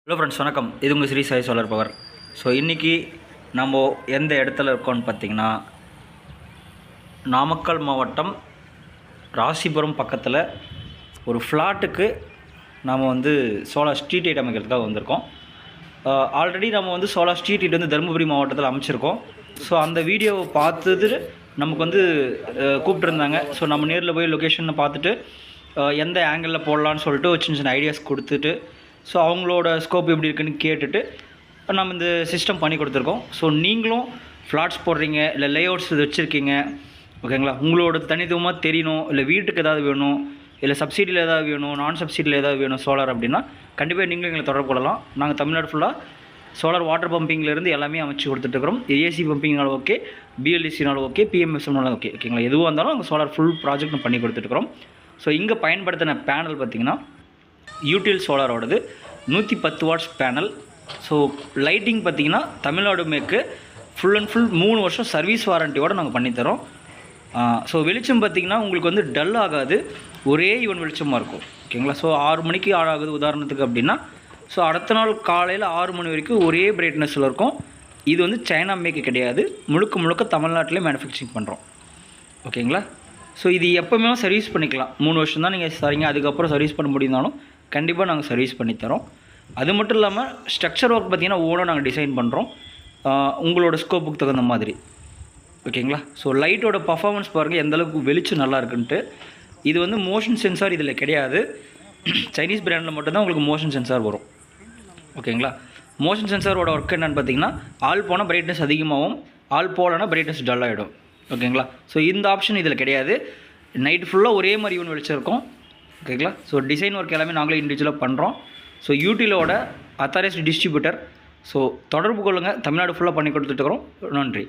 Hello friends, வணக்கம். இது உங்கள் Sri Sai solar power. So இன்றைக்கி நம்ம எந்த இடத்துல இருக்கோம்னு பார்த்திங்கன்னா, நாமக்கல் மாவட்டம் ராசிபுரம் பக்கத்தில் ஒரு ஃப்ளாட்டுக்கு நாம் சோலார் ஸ்ட்ரீட் லைட் அமைக்கிறதுக்காக வந்திருக்கோம். ஆல்ரெடி நம்ம சோலார் ஸ்ட்ரீட் லைட் தருமபுரி மாவட்டத்தில் அமைச்சிருக்கோம். ஸோ அந்த வீடியோவை பார்த்துட்டு நமக்கு கூப்பிட்டுருந்தாங்க. ஸோ நம்ம நேரில் போய் லொக்கேஷனை பார்த்துட்டு எந்த ஆங்கிளில் போடலான்னு சொல்லிட்டு சின்ன சின்ன ஐடியாஸ் கொடுத்துட்டு, ஸோ அவங்களோட ஸ்கோப் எப்படி இருக்குன்னு கேட்டுட்டு நம்ம இந்த சிஸ்டம் பண்ணி கொடுத்துருக்கோம். ஸோ நீங்களும் ஃப்ளாட்ஸ் போடுறீங்க, இல்லை லேஅவுட்ஸ் இது வச்சுருக்கீங்க, ஓகேங்களா? உங்களோட தனித்துவமாக தெரியணும், இல்லை வீட்டுக்கு ஏதாவது வேணும், இல்லை சப்சிடியில் ஏதாவது வேணும், நான் சப்சிடியில் ஏதாவது வேணும் சோலார் அப்படின்னா கண்டிப்பாக நீங்களும் எங்களை தொடர்பு கொள்ளலாம். நாங்கள் தமிழ்நாடு ஃபுல்லாக சோலார் வாட்டர் பம்பிங்லேருந்து எல்லாமே அமைச்சு கொடுத்துட்ருக்குறோம். ஏசி பம்பிங்னாலும் ஓகே, பிஎல்டிசினாலும் ஓகே, பிஎம்எஸ்எம்னாலும் ஓகே, ஓகேங்களா? எதுவாக இருந்தாலும் நாங்கள் சோலார் ஃபுல் ப்ராஜெக்ட் பண்ணி கொடுத்துட்ருக்குறோம். ஸோ இங்கே பயன்படுத்தின பேனல் பார்த்திங்கன்னா யூடில் சோலாரோடது 110 வாட்ஸ் பேனல். ஸோ லைட்டிங் பார்த்திங்கன்னா தமிழ்நாடு மேற்கு ஃபுல் அண்ட் ஃபுல் 3 வருஷம் சர்வீஸ் வாரண்ட்டியோடு நாங்கள் பண்ணித்தரோம். ஸோ வெளிச்சம் பார்த்திங்கன்னா உங்களுக்கு டல் ஆகாது, ஒரே ஈவன் வெளிச்சமாக இருக்கும், ஓகேங்களா? ஸோ 6 மணிக்கு ஆகுது உதாரணத்துக்கு அப்படின்னா, ஸோ அடுத்த நாள் காலையில் 6 மணி வரைக்கும் ஒரே பிரைட்னஸில் இருக்கும். இது சைனா மேக்கு கிடையாது, முழுக்க முழுக்க தமிழ்நாட்டிலே மேனுஃபேக்சரிங் பண்ணுறோம், ஓகேங்களா? ஸோ இது எப்போவுமே சர்வீஸ் பண்ணிக்கலாம். 3 வருஷம் தான் நீங்கள் சரிங்க, அதுக்கப்புறம் சர்வீஸ் பண்ண முடியும்னாலும் கண்டிப்பாக நாங்கள் சர்வீஸ் பண்ணித்தரோம். அது மட்டும் இல்லாமல் ஸ்ட்ரக்சர் ஒர்க் பார்த்திங்கன்னா ஓனாக நாங்கள் டிசைன் பண்ணுறோம், உங்களோட ஸ்கோப்புக்கு தகுந்த மாதிரி, ஓகேங்களா? ஸோ லைட்டோட பர்ஃபார்மன்ஸ் பாருங்கள் எந்தளவுக்கு வெளிச்சம் நல்லா இருக்குன்ட்டு. இது மோஷன் சென்சார் இதில் கிடையாது. சைனீஸ் பிராண்டில் மட்டும்தான் உங்களுக்கு மோஷன் சென்சார் வரும், ஓகேங்களா? மோஷன் சென்சாரோட ஒர்க் என்னென்னு பார்த்தீங்கன்னா, ஆள் போனால் பிரைட்னஸ் அதிகமாகும், ஆள் போகலன்னா பிரைட்னஸ் டல் ஆகிடும், ஓகேங்களா? ஸோ இந்த ஆப்ஷன் இதில் கிடையாது. நைட்டு ஃபுல்லாக ஒரே மாதிரி ஈவன் வெளிச்சிருக்கோம், ஓகேங்களா? ஸோ டிசைன் ஒர்க் எல்லாமே நாங்களே இண்டிவிஜுவலாக பண்ணுறோம். ஸோ யூடிலோட அத்தாரைஸ்டு டிஸ்ட்ரிபியூட்டர். ஸோ தொடர்பு கொள்ளுங்கள், தமிழ்நாடு ஃபுல்லாக பண்ணி கொடுத்துட்டுருக்குறோம். நன்றி.